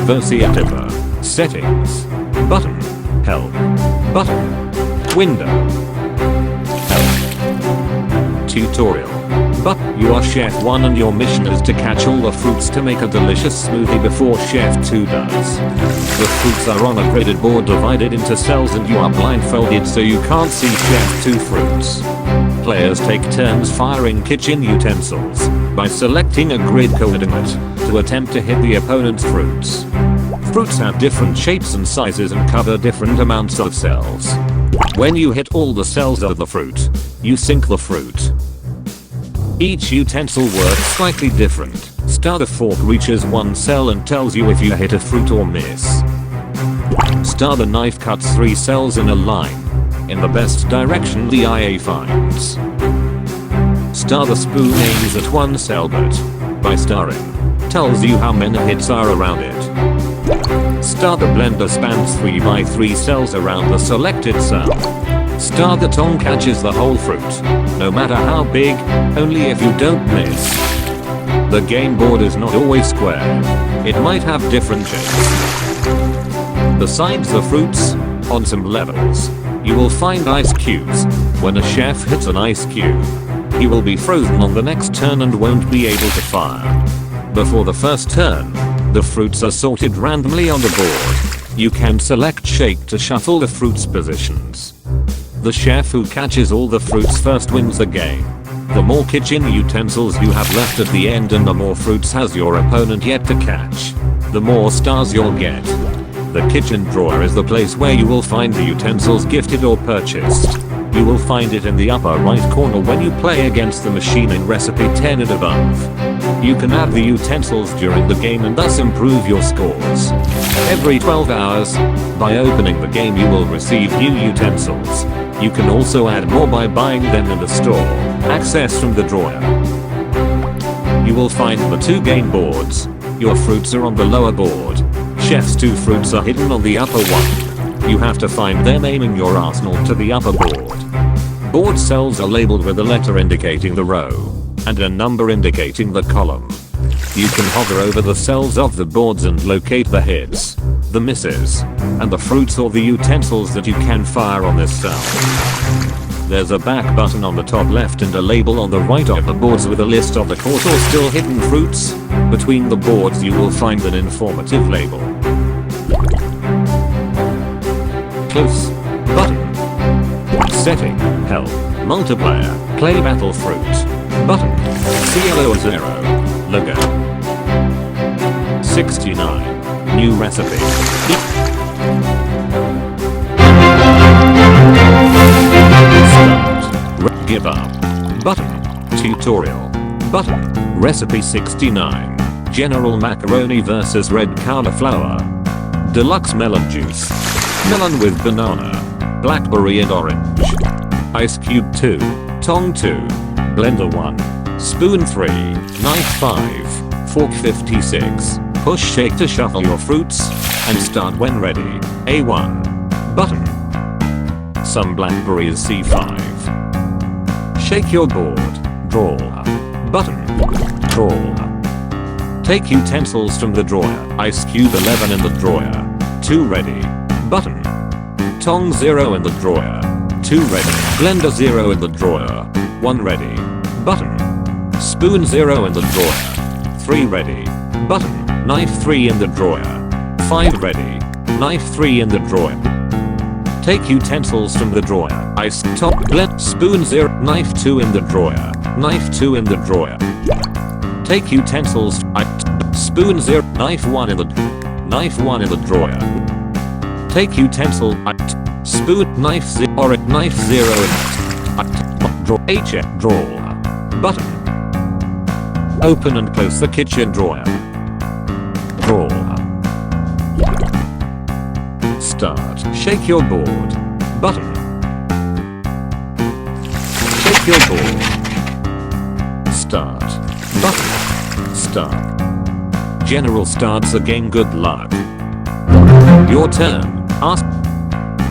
Negotiativa. Settings. Button. Help. Button. Window. Help. Tutorial. But you are Chef 1 and your mission is to catch all the fruits to make a delicious smoothie before Chef 2 does. The fruits are on a gridded board divided into cells and you are blindfolded so you can't see Chef 2 fruits. Players take turns firing kitchen utensils by selecting a grid coordinate to attempt to hit the opponent's fruits. Fruits have different shapes and sizes and cover different amounts of cells. When you hit all the cells of the fruit, you sink the fruit. Each utensil works slightly different. Star the fork reaches one cell and tells you if you hit a fruit or miss. Star the knife cuts 3 cells in a line in the best direction the IA finds. Star the spoon aims at one cell but, by starring, tells you how many hits are around it. Star the blender spans 3 by 3 cells around the selected cell. Star the tongue catches the whole fruit, no matter how big, only if you don't miss. The game board is not always square. It might have different shapes. Besides the fruits, on some levels, you will find ice cubes. When a chef hits an ice cube, he will be frozen on the next turn and won't be able to fire. Before the first turn, the fruits are sorted randomly on the board. You can select shake to shuffle the fruits positions. The chef who catches all the fruits first wins the game. The more kitchen utensils you have left at the end and the more fruits has your opponent yet to catch, the more stars you'll get. The kitchen drawer is the place where you will find the utensils gifted or purchased. You will find it in the upper right corner when you play against the machine in recipe 10 and above. You can add the utensils during the game and thus improve your scores. Every 12 hours, by opening the game you will receive new utensils. You can also add more by buying them in the store. Access from the drawer. You will find the 2 game boards. Your fruits are on the lower board. Chef's 2 fruits are hidden on the upper one. You have to find them aiming your arsenal to the upper board. Board cells are labeled with a letter indicating the row and a number indicating the column. You can hover over the cells of the boards and locate the hits, the misses, and the fruits or the utensils that you can fire on this cell. There's a back button on the top left and a label on the right of the boards with a list of the caught or still hidden fruits. Between the boards you will find an informative label. Close. Button. Setting. Help. Multiplayer. Play battle fruit. Button. CLO 0. Logo. 69. New recipe. Start. Give up. Button. Tutorial. Button. Recipe 69. General macaroni vs red cauliflower. Deluxe melon juice. Melon with banana. Blackberry and orange. Ice cube 2. Tongue 2. Blender 1. Spoon 3. Knife 5. Fork 56. Push shake to shuffle your fruits. And start when ready. A1. Button. Some blackberries C5. Shake your board. Draw. Button. Draw. Take utensils from the drawer. Ice cube 11 in the drawer. 2 ready. Button. Tongue 0 in the drawer. 2 ready. Blender 0 in the drawer. 1 ready. Button. Spoon 0 in the drawer. 3 ready. Button. Knife 3 in the drawer. 5 ready. Knife 3 in the drawer. Take utensils from the drawer. Ice top blend. Spoon 0. Knife 2 in the drawer. Knife 2 in the drawer. Take utensils. Spoon 0. Knife 1 in the knife 1 in the drawer. Take utensil. Spoon knife 0 or knife 0 in drawer. H drawer. Button. Open and close the kitchen drawer. Drawer. Start. Shake your board. Button. Shake your board. Start. Button. Start. General starts the game. Good luck. Your turn. Ask.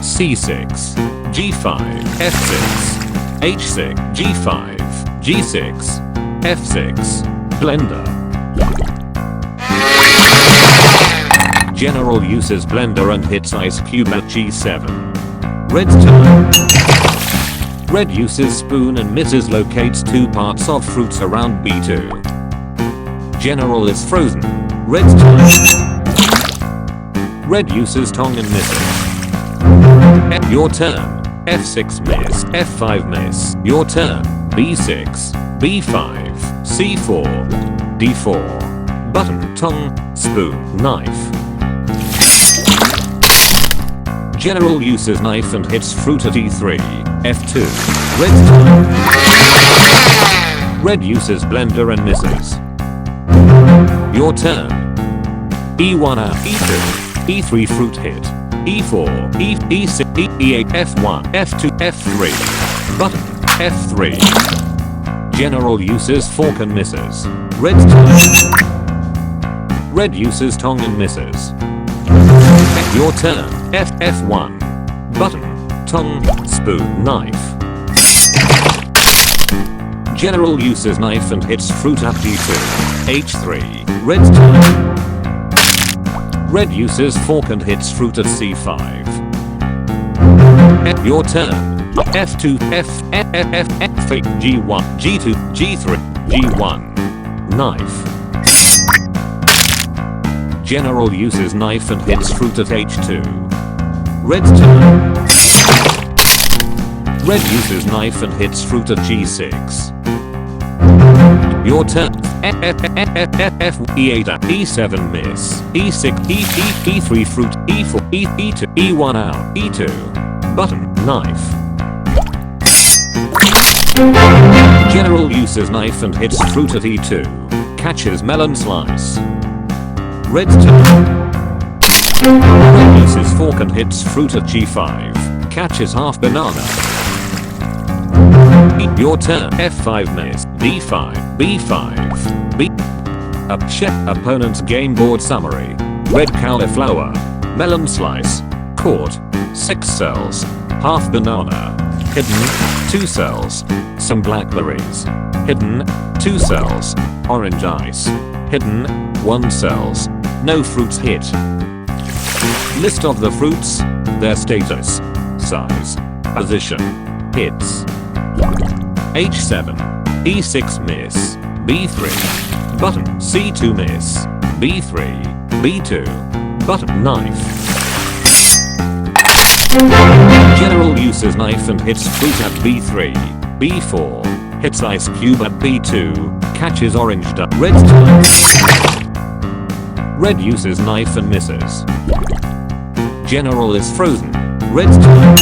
C6. G5. F6. H6. G5. G6. F6. Blender. General uses blender and hits ice cube at G7. Red's turn. Red uses spoon and misses, locates 2 parts of fruits around B2. General is frozen. Red's turn. Red uses tongue and misses. Your turn. F6 miss. F5 miss. Your turn. B6. B5. C4. D4. Button, tongue, spoon, knife. General uses knife and hits fruit at E3. F2. Red's turn. Red uses blender and misses. Your turn. E1 out. E2. E3 fruit hit. E4. E6. E8. F1. F2. F3. Button. F3. General uses fork and misses. Red's turn. Red uses tongue and misses. Your turn. F1. Button. Tongue. Spoon. Knife. General uses knife and hits fruit at D2. H3. Red's turn. Red uses fork and hits fruit at C5. Your turn. F2. F3. G1. G2. G3. G1. Knife. General uses knife and hits fruit at H2. Red's turn. Red uses knife and hits fruit at G6. Your turn. F E8 E7 miss. E6 E3 fruit. E4 E2 E1 out. E2. Button. Knife. General uses knife and hits fruit at E2. Catches melon slice. Red's turn. Red uses fork and hits fruit at G5. Catches half banana. Your turn. F5 miss. D5. B5. B. Opponent's game board summary. Red cauliflower. Melon slice. Caught. 6 cells. Half banana. Hidden. 2 cells. Some blackberries. Hidden. 2 cells. Orange ice. Hidden. 1 cells. No fruits hit. List of the fruits, their status, size, position, hits. H7, E6 miss, B3, button, C2 miss, B3, B2, button, knife. General uses knife and hits fruit at B3, B4, hits ice cube at B2, catches orange duck. Red's turn. Red uses knife and misses. General is frozen. Red's turn.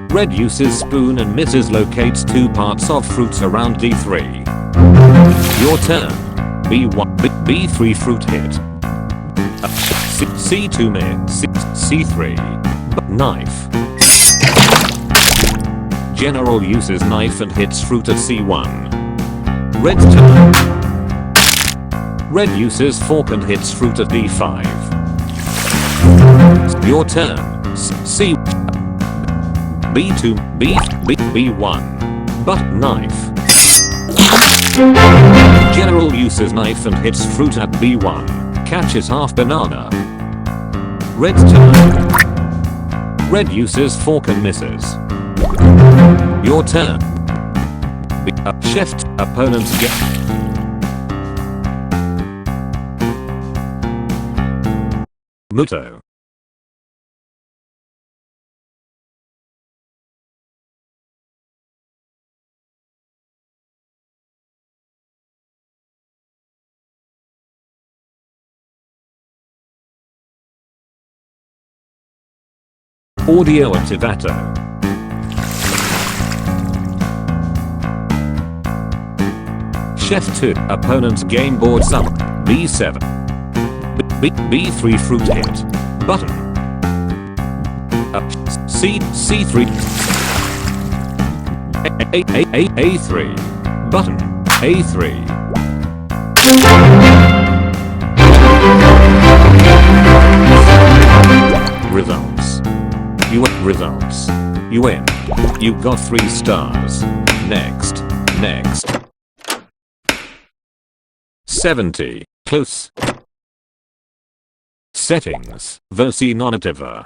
Red uses spoon and misses, locates 2 parts of fruits around D3. Your turn. B1 B3 fruit hit. C2 miss. C3. Knife. General uses knife and hits fruit at C1. Red's turn. Red uses fork and hits fruit at D5. Your turn. C. B2. B1. But knife. General uses knife and hits fruit at B1. Catches half banana. Red's turn. Red uses fork and misses. Your turn. Shift. Opponent's get. Muto. Audio attivato. Chef 2. Opponent's game board summary. B7. B3 fruit hit. Button. C3. A3. Button. A3. Results. Results. You win. You got 3 stars. Next. 70. Close. Settings. Versi nominativa.